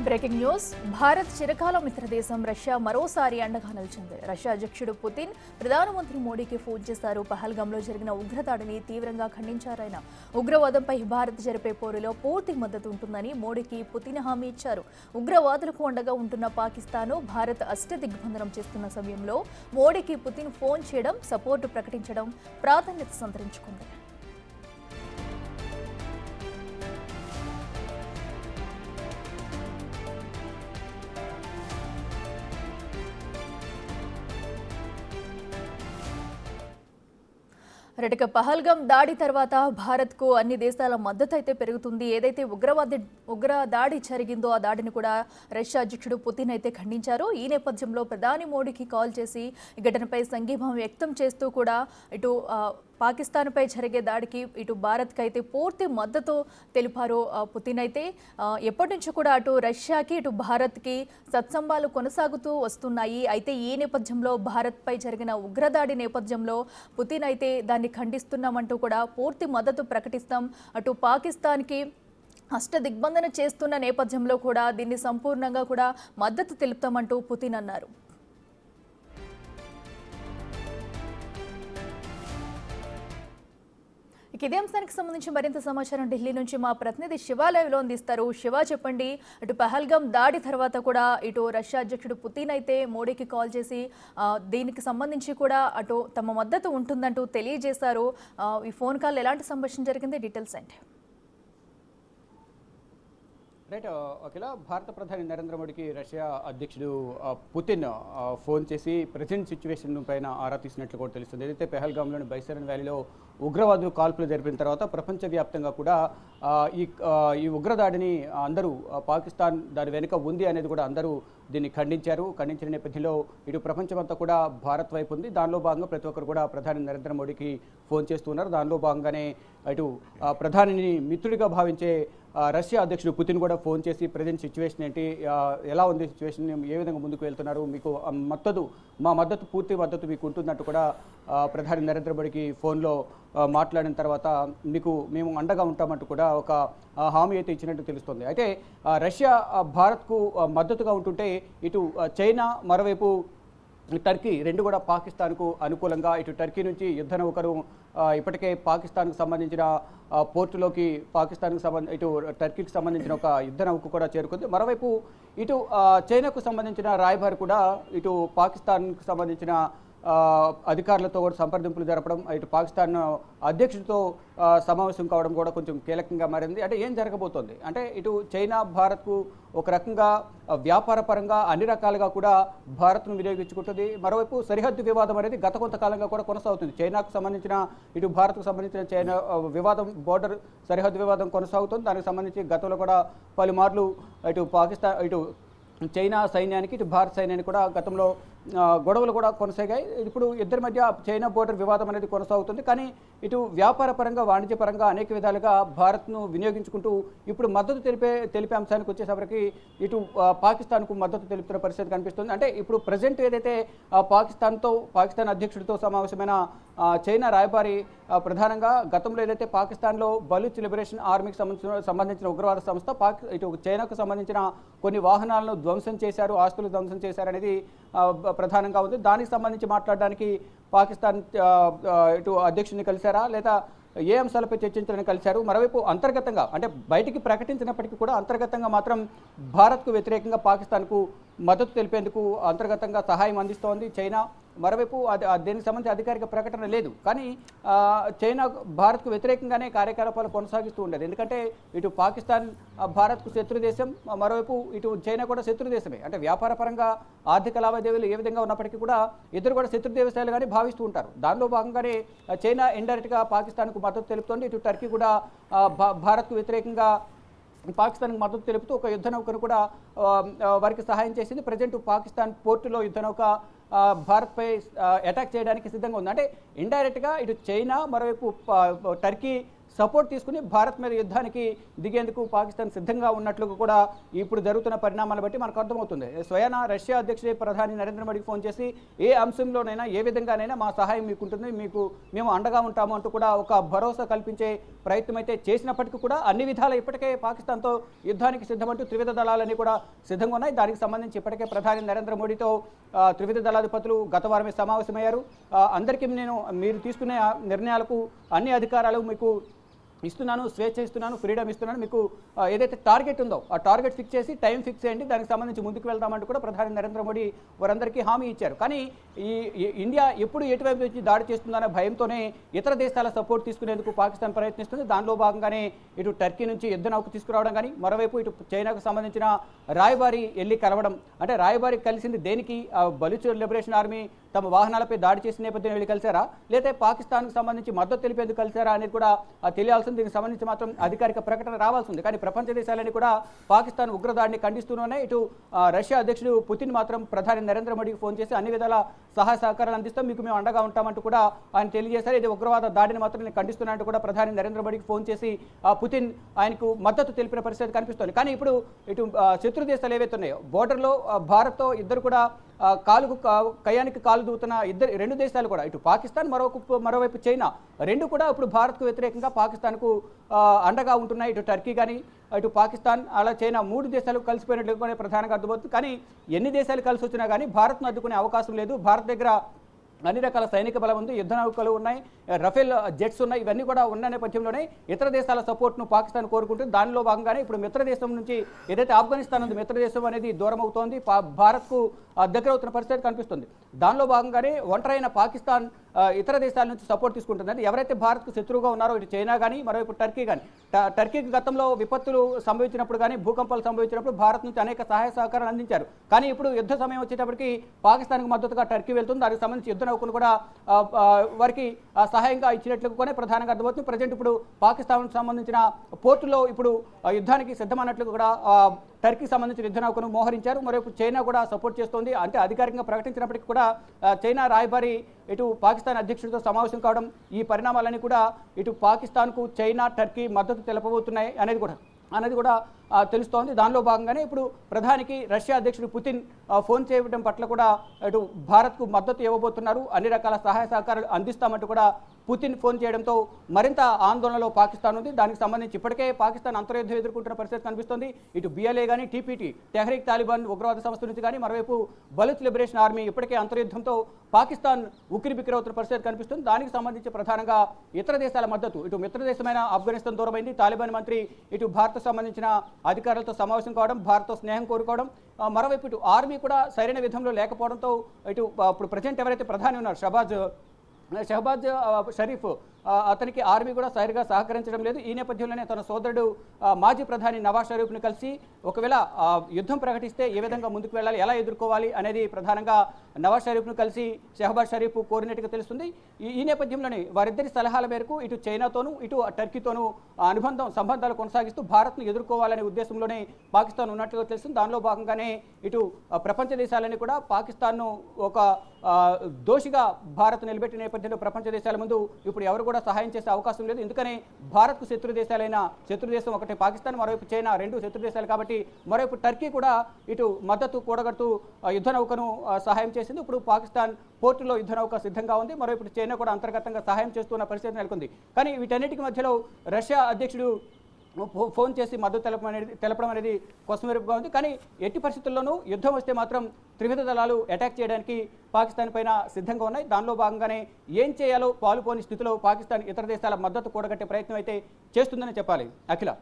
Breaking news. Bharat చిరకాల మిత్రదేశం Russia మరోసారి అండగా నిలిచింది. రష్యా అధ్యక్షుడు పుతిన్ ప్రధానమంత్రి మోడీకి ఫోన్ చేశారు. పహల్గాంలో జరిగిన ఉగ్రదాడిని తీవ్రంగా ఖండించారాయన. ఉగ్రవాదంపై భారత్ జరిపే పోరులో పూర్తి మద్దతు ఉంటుందని మోడీకి పుతిన్ హామీ ఇచ్చారు. ఉగ్రవాదులకు అండగా ఉంటున్న పాకిస్తాన్ భారత్ అష్టదిగ్బంధనం చేస్తున్న సమయంలో మోడీకి పుతిన్ ఫోన్ చేయడం, సపోర్టు ప్రకటించడం ప్రాధాన్యత సంతరించుకుంది. రెటిక పహల్గాం దాడి తర్వాత భారత్కు అన్ని దేశాల మద్దతు అయితే పెరుగుతుంది. ఏదైతే ఉగ్ర దాడి జరిగిందో ఆ దాడిని కూడా రష్యా అధ్యక్షుడు పుతిన్ అయితే ఖండించారు. ఈ నేపథ్యంలో ప్రధాని మోడీకి కాల్ చేసి ఈ ఘటనపై సంఘీభావం వ్యక్తం చేస్తూ కూడా ఇటు పాకిస్తాన్పై జరిగే దాడికి ఇటు భారత్కి అయితే పూర్తి మద్దతు తెలిపారు పుతిన్. అయితే ఎప్పటి నుంచి కూడా అటు రష్యాకి ఇటు భారత్కి సత్సంబాలు కొనసాగుతూ వస్తున్నాయి. అయితే ఈ నేపథ్యంలో భారత్పై జరిగిన ఉగ్రదాడి నేపథ్యంలో పుతిన్ అయితే దాన్ని ఖండిస్తున్నామంటూ కూడా పూర్తి మద్దతు ప్రకటిస్తాం, అటు పాకిస్తాన్కి అష్టదిగ్బంధన చేస్తున్న నేపథ్యంలో కూడా దీన్ని సంపూర్ణంగా కూడా మద్దతు తెలుపుతామంటూ పుతిన్ అన్నారు. ఇదే అంశానికి సంబంధించి మరింత సమాచారం ఢిల్లీ నుంచి మా ప్రతినిధి శివ లైవ్లో అందిస్తారు. శివ, చెప్పండి, అటు పహల్గాం దాడి తర్వాత కూడా ఇటు రష్యా అధ్యక్షుడు పుతిన్ అయితే మోడీకి కాల్ చేసి దీనికి సంబంధించి కూడా అటు తమ మద్దతు ఉంటుందంటూ తెలియజేశారు. ఈ ఫోన్ కాల్ ఎలాంటి సంభాషణ జరిగింది, డీటెయిల్స్ ఏంటి? రైట్ అఖిల, భారత ప్రధాని నరేంద్ర మోడీకి రష్యా అధ్యక్షుడు పుతిన్ ఫోన్ చేసి ప్రజెంట్ సిచ్యువేషన్ పైన ఆరా తీసినట్లు కూడా తెలుస్తుంది. ఏదైతే పెహల్గాంలోని బైసరన్ వ్యాలీలో ఉగ్రవాదులు కాల్పులు జరిపిన తర్వాత ప్రపంచవ్యాప్తంగా కూడా ఈ ఉగ్రదాడిని అందరూ పాకిస్తాన్ దాని వెనుక ఉంది అనేది కూడా అందరూ దీన్ని ఖండించిన నేపథ్యంలో ఇటు ప్రపంచమంతా కూడా భారత్ వైపు ఉంది. దానిలో భాగంగా ప్రతి ఒక్కరు కూడా ప్రధాని నరేంద్ర మోడీకి ఫోన్ చేస్తున్నారు. దానిలో భాగంగానే ఇటు ప్రధానిని మిత్రుడిగా భావించే రష్యా అధ్యక్షుడు పుతిన్ కూడా ఫోన్ చేసి ప్రజెంట్ సిచ్యువేషన్ ఏంటి, ఎలా ఉంది సిచ్యువేషన్, ఏ విధంగా ముందుకు వెళ్తున్నారు, మీకు మా మద్దతు పూర్తి మద్దతు మీకు ఉంటుందంటూ కూడా ప్రధాని నరేంద్ర మోడీకి ఫోన్లో మాట్లాడిన తర్వాత మేము అండగా ఉంటామంటూ కూడా ఒక హామీ అయితే ఇచ్చినట్టు తెలుస్తుంది. అయితే రష్యా భారత్కు మద్దతుగా ఉంటుంటే ఇటు చైనా, మరోవైపు టర్కీ రెండు కూడా పాకిస్తాన్కు అనుకూలంగా ఇటు టర్కీ నుంచి యుద్ధ నౌకరు ఇప్పటికే పాకిస్తాన్కు సంబంధించిన పోర్టులోకి ఇటు టర్కీకి సంబంధించిన ఒక యుద్ధ నౌక కూడా చేరుకుంది. మరోవైపు ఇటు చైనాకు సంబంధించిన రాయబారి కూడా ఇటు పాకిస్తాన్కు సంబంధించిన అధికారులతో కూడా సంప్రదింపులు జరపడం, ఇటు పాకిస్తాన్ అధ్యక్షుడితో సమావేశం కావడం కూడా కొంచెం కీలకంగా మారింది. అంటే ఏం జరగబోతోంది అంటే ఇటు చైనా భారత్కు ఒక రకంగా వ్యాపార పరంగా అన్ని రకాలుగా కూడా భారత్ను వినియోగించుకుంటుంది. మరోవైపు సరిహద్దు వివాదం అనేది గత కొంతకాలంగా కూడా కొనసాగుతుంది. చైనాకు సంబంధించిన ఇటు భారత్కు సంబంధించిన చైనా వివాదం, బోర్డర్ సరిహద్దు వివాదం కొనసాగుతుంది. దానికి సంబంధించి గతంలో కూడా పలుమార్లు ఇటు చైనా సైన్యానికి ఇటు భారత సైన్యానికి కూడా గతంలో గొడవలు కూడా కొనసాగాయి. ఇప్పుడు ఇద్దరి మధ్య చైనా బోర్డర్ వివాదం అనేది కొనసాగుతుంది. కానీ ఇటు వ్యాపార పరంగా, వాణిజ్య పరంగా అనేక విధాలుగా భారత్ను వినియోగించుకుంటూ ఇప్పుడు మద్దతు తెలిపే అంశానికి వచ్చేసరికి ఇటు పాకిస్తాన్కు మద్దతు తెలుపుతున్న పరిస్థితి కనిపిస్తుంది. అంటే ఇప్పుడు ప్రజెంట్ ఏదైతే పాకిస్తాన్ అధ్యక్షుడితో సమావేశమైన చైనా రాయబారి ప్రధానంగా గతంలో ఏదైతే పాకిస్తాన్లో బలూచ్ లిబరేషన్ ఆర్మీకి సంబంధించిన ఉగ్రవాద సంస్థ ఇటు చైనాకు సంబంధించిన కొన్ని వాహనాలను ధ్వంసం చేశారు, ఆస్తులు ధ్వంసం చేశారనేది ప్రధానంగా ఉంది. దానికి సంబంధించి మాట్లాడడానికి పాకిస్తాన్ ఇటు అధ్యక్షుడిని కలిశారా, లేదా ఏ అంశాలపై చర్చించాలని కలిశారు? మరోవైపు అంతర్గతంగా అంటే బయటికి ప్రకటించినప్పటికీ కూడా అంతర్గతంగా మాత్రం భారత్కు వ్యతిరేకంగా పాకిస్తాన్కు మద్దతు తెలిపేందుకు అంతర్గతంగా సహాయం అందిస్తోంది చైనా. మరోవైపు దీనికి సంబంధించి అధికారిక ప్రకటన లేదు. కానీ చైనా భారత్కు వ్యతిరేకంగానే కార్యకలాపాలు కొనసాగిస్తూ ఉండేది. ఎందుకంటే ఇటు పాకిస్తాన్ భారత్కు శత్రు దేశం, మరోవైపు ఇటు చైనా కూడా శత్రు దేశమే. అంటే వ్యాపార పరంగా ఆర్థిక లావాదేవీలు ఏ విధంగా ఉన్నప్పటికీ కూడా ఇద్దరు కూడా శత్రు దేశాలుగానే భావిస్తూ ఉంటారు. దానిలో భాగంగానే చైనా ఇండైరెక్ట్గా పాకిస్తాన్కు మద్దతు తెలుపుతోంది. ఇటు టర్కీ కూడా భారత్కు వ్యతిరేకంగా పాకిస్తాన్కి మద్దతు తెలుపుతూ ఒక యుద్ధ నౌకను కూడా వారికి సహాయం చేసింది. ప్రజెంట్ పాకిస్తాన్ పోర్టులో యుద్ధ నౌక భారత్పై అటాక్ చేయడానికి సిద్ధంగా ఉంది. అంటే ఇండైరెక్ట్గా ఇటు చైనా, మరోవైపు టర్కీ సపోర్ట్ తీసుకుని భారత్ మీద యుద్ధానికి దిగేందుకు పాకిస్తాన్ సిద్ధంగా ఉన్నట్లు కూడా ఇప్పుడు జరుగుతున్న పరిణామాలను బట్టి మనకు అర్థమవుతుంది. స్వయాన రష్యా అధ్యక్షుడు ప్రధాని నరేంద్ర మోడీకి ఫోన్ చేసి ఏ అంశంలోనైనా ఏ విధంగానైనా మా సహాయం మీకు ఉంటుంది, మేము అండగా ఉంటాము అంటూ కూడా ఒక భరోసా కల్పించే ప్రయత్నం అయితే చేసినప్పటికీ కూడా అన్ని విధాలు ఇప్పటికే పాకిస్తాన్తో యుద్ధానికి సిద్ధమంటూ త్రివిధ దళాలన్నీ కూడా సిద్ధంగా ఉన్నాయి. దానికి సంబంధించి ఇప్పటికే ప్రధాని నరేంద్ర మోడీతో త్రివిధ దళాధిపతులు గత వారమే సమావేశమయ్యారు. అందరికీ మీరు తీసుకునే నిర్ణయాలకు అన్ని అధికారాలు మీకు ఇస్తున్నాను, స్వేచ్ఛ ఇస్తున్నాను, ఫ్రీడమ్ ఇస్తున్నాను, మీకు ఏదైతే టార్గెట్ ఉందో ఆ టార్గెట్ ఫిక్స్ చేసి టైం ఫిక్స్ చేయండి, దానికి సంబంధించి ముందుకు వెళ్దామంటూ కూడా ప్రధాని నరేంద్ర మోడీ వారందరికీ హామీ ఇచ్చారు. కానీ ఈ ఇండియా ఎప్పుడు ఎటువైపు నుంచి దాడి చేస్తుందనే భయంతోనే ఇతర దేశాల సపోర్ట్ తీసుకునేందుకు పాకిస్తాన్ ప్రయత్నిస్తుంది. దానిలో భాగంగానే ఇటు టర్కీ నుంచి యుద్ధ నౌక తీసుకురావడం కానీ, మరోవైపు ఇటు చైనాకు సంబంధించిన రాయబారి వెళ్ళి కలవడం. అంటే రాయబారి కలిసింది దేనికి? బలూచ్ లిబరేషన్ ఆర్మీ తమ వాహనాలపై దాడి చేసిన నేపథ్యం వెళ్ళి కలిసారా, లేదా పాకిస్తాన్కు సంబంధించి మద్దతు తెలిపేందుకు కలిసారా అనేది కూడా తెలియాల్సింది. దీనికి సంబంధించి మాత్రం అధికారిక ప్రకటన రావాల్సి ఉంది. కానీ ప్రపంచ దేశాలన్నీ కూడా పాకిస్తాన్ ఉగ్రదాడిని ఖండిస్తూనే ఇటు రష్యా అధ్యక్షుడు పుతిన్ మాత్రం ప్రధాని నరేంద్ర మోడీకి ఫోన్ చేసి అన్ని విధాల సహాయ సహకారాలు అందిస్తాం, మీకు మేము అండగా ఉంటామంటూ కూడా ఆయన తెలియజేశారు. ఇది ఉగ్రవాద దాడిని మాత్రం నేను ఖండిస్తున్నానంటూ కూడా ప్రధాని నరేంద్ర మోడీకి ఫోన్ చేసి పుతిన్ ఆయనకు మద్దతు తెలిపిన పరిస్థితి కనిపిస్తోంది. కానీ ఇప్పుడు ఇటు శత్రు దేశాలు ఏవైతే ఉన్నాయో బోర్డర్లో భారత్తో ఇద్దరు కూడా కయానికి కాలు దూతున్న రెండు దేశాలు కూడా ఇటు పాకిస్తాన్ మరోవైపు చైనా రెండు కూడా ఇప్పుడు భారత్కు వ్యతిరేకంగా పాకిస్తాన్కు అండగా ఉంటున్నాయి. ఇటు టర్కీ కానీ ఇటు పాకిస్తాన్ అలా చైనా మూడు దేశాలు కలిసిపోయినట్లుగానే ప్రధానంగా అర్థమవుతుంది. కానీ ఎన్ని దేశాలు కలిసి వచ్చినా కానీ భారత్ను అడ్డుకునే అవకాశం లేదు. భారత్ దగ్గర అన్ని రకాల సైనిక బలం ఉంది, యుద్ధ నౌకలు ఉన్నాయి, రఫేల్ జెట్స్ ఉన్నాయి. ఇవన్నీ కూడా ఉన్న నేపథ్యంలోనే ఇతర దేశాల సపోర్ట్ను పాకిస్తాన్ కోరుకుంటుంది. దానిలో భాగంగానే ఇప్పుడు మిత్రదేశం నుంచి ఏదైతే ఆఫ్ఘనిస్తాన్ ఉంది మిత్రదేశం అనేది దూరం అవుతోంది, భారత్కు దగ్గర అవుతున్న పరిస్థితి కనిపిస్తుంది. దానిలో భాగంగానే ఒంటరైన పాకిస్తాన్ ఇతర దేశాల నుంచి సపోర్ట్ తీసుకుంటుందంటే ఎవరైతే భారత్కు శత్రువుగా ఉన్నారో ఇటు చైనా కానీ మరోవైపు టర్కీ కానీ, టర్కీకి గతంలో విపత్తులు సంభవించినప్పుడు కానీ భూకంపాలు సంభవించినప్పుడు భారత్ నుంచి అనేక సహాయ సహకారాలు అందించారు. కానీ ఇప్పుడు యుద్ధ సమయం వచ్చేటప్పటికి పాకిస్తాన్కు మద్దతుగా టర్కీ వెళ్తుంది. దానికి సంబంధించి యుద్ధ నౌకను కూడా వారికి సహాయంగా ఇచ్చినట్లుగానే ప్రధానంగా అర్థమవుతుంది. ప్రజెంట్ ఇప్పుడు పాకిస్తాన్కు సంబంధించిన పోర్టులో ఇప్పుడు యుద్ధానికి సిద్ధమన్నట్లు కూడా టర్కీకి సంబంధించిన యుద్ధ నౌకను మోహరించారు. మరోవైపు చైనా కూడా సపోర్ట్ చేస్తోంది. అంటే అధికారికంగా ప్రకటించినప్పటికీ కూడా చైనా రాయబారి ఇటు పాకిస్తాన్ అధ్యక్షుడితో సమావేశం కావడం, ఈ పరిణామాలన్నీ కూడా ఇటు పాకిస్తాన్కు చైనా టర్కీ మద్దతు తెలపబోతున్నాయి అనేది కూడా తెలుస్తోంది. దానిలో భాగంగానే ఇప్పుడు ప్రధానికి రష్యా అధ్యక్షుడు పుతిన్ ఫోన్ చేయడం పట్ల కూడా ఇటు భారత్కు మద్దతు ఇవ్వబోతున్నారు, అన్ని రకాల సహాయ సహకారాలు అందిస్తామంటూ కూడా పుతిన్ ఫోన్ చేయడంతో మరింత ఆందోళనలో పాకిస్తాన్ ఉంది. దానికి సంబంధించి ఇప్పటికే పాకిస్తాన్ అంతర్యుద్ధం ఎదుర్కొంటున్న పరిస్థితి కనిపిస్తోంది. ఇటు బిఎల్ఏ కానీ టీపీటీ తెహ్రీక్ తాలిబాన్ ఉగ్రవాద సంస్థ నుంచి కానీ మరోవైపు బలూచ్ లిబరేషన్ ఆర్మీ ఇప్పటికే అంతర్యుద్ధంతో పాకిస్తాన్ ఉక్కిరిబిక్కిరవుతున్న పరిస్థితి కనిపిస్తుంది. దానికి సంబంధించి ప్రధానంగా ఇతర దేశాల మద్దతు, ఇటు మిత్రదేశమైన ఆఫ్ఘనిస్తాన్ దూరమైంది, తాలిబాన్ మంత్రి ఇటు భారత్ సంబంధించిన అధికారులతో సమావేశం కావడం, భారత్తో స్నేహం కోరుకోవడం, మరోవైపు ఇటు ఆర్మీ కూడా సరైన విధంలో లేకపోవడంతో ఇటు ఇప్పుడు ప్రజెంట్ ఎవరైతే ప్రధాని ఉన్నారు షహబాజ్ షరీఫ్ అతనికి ఆర్మీ కూడా సరిగా సహకరించడం లేదు. ఈ నేపథ్యంలోనే తన సోదరుడు మాజీ ప్రధాని నవాజ్ షరీఫ్ను కలిసి ఒకవేళ యుద్ధం ప్రకటిస్తే ఏ విధంగా ముందుకు వెళ్ళాలి, ఎలా ఎదుర్కోవాలి అనేది ప్రధానంగా నవాజ్ షరీఫ్ను కలిసి షహబాజ్ షరీఫ్ కోరినట్టుగా తెలుస్తుంది. ఈ నేపథ్యంలోనే వారిద్దరి సలహాల మేరకు ఇటు చైనాతోనూ ఇటు టర్కీతోనూ సంబంధాలు కొనసాగిస్తూ భారత్ను ఎదుర్కోవాలనే ఉద్దేశంలోనే పాకిస్తాన్ ఉన్నట్లుగా తెలుస్తుంది. దానిలో భాగంగానే ఇటు ప్రపంచ దేశాలన్నీ కూడా పాకిస్తాన్ను ఒక దోషిగా భారత్ నిలబెట్టిన నేపథ్యంలో ప్రపంచ దేశాల ముందు ఇప్పుడు ఎవరు కూడా సహాయం చేసే అవకాశం లేదు. ఎందుకని భారత్కు శత్రు దేశం ఒకటి పాకిస్తాన్, మరోవైపు చైనా రెండు శత్రు దేశాలు కాబట్టి మరోవైపు టర్కీ కూడా ఇటు మద్దతు కూడగడుతూ యుద్ధ నౌకను సహాయం చేసింది. ఇప్పుడు పాకిస్తాన్ పోర్టులో యుద్ధ నౌక సిద్ధంగా ఉంది. మరోవైపు చైనా కూడా అంతర్గతంగా సహాయం చేస్తున్న పరిస్థితి నెలకొంది. కానీ వీటన్నిటికీ మధ్యలో రష్యా అధ్యక్షుడు ఫోన్ చేసి మద్దతు తెలపడం అనేది కొసమెరుపుగా ఉంది. కానీ ఎట్టి పరిస్థితుల్లోనూ యుద్ధం వస్తే మాత్రం త్రివిధ దళాలు అటాక్ చేయడానికి పాకిస్తాన్ పైన సిద్ధంగా ఉన్నాయి. దానిలో భాగంగానే ఏం చేయాలో పాలుపోని స్థితిలో పాకిస్తాన్ ఇతర దేశాల మద్దతు కూడగట్టే ప్రయత్నం అయితే చేస్తుందని చెప్పాలి. అఖిల.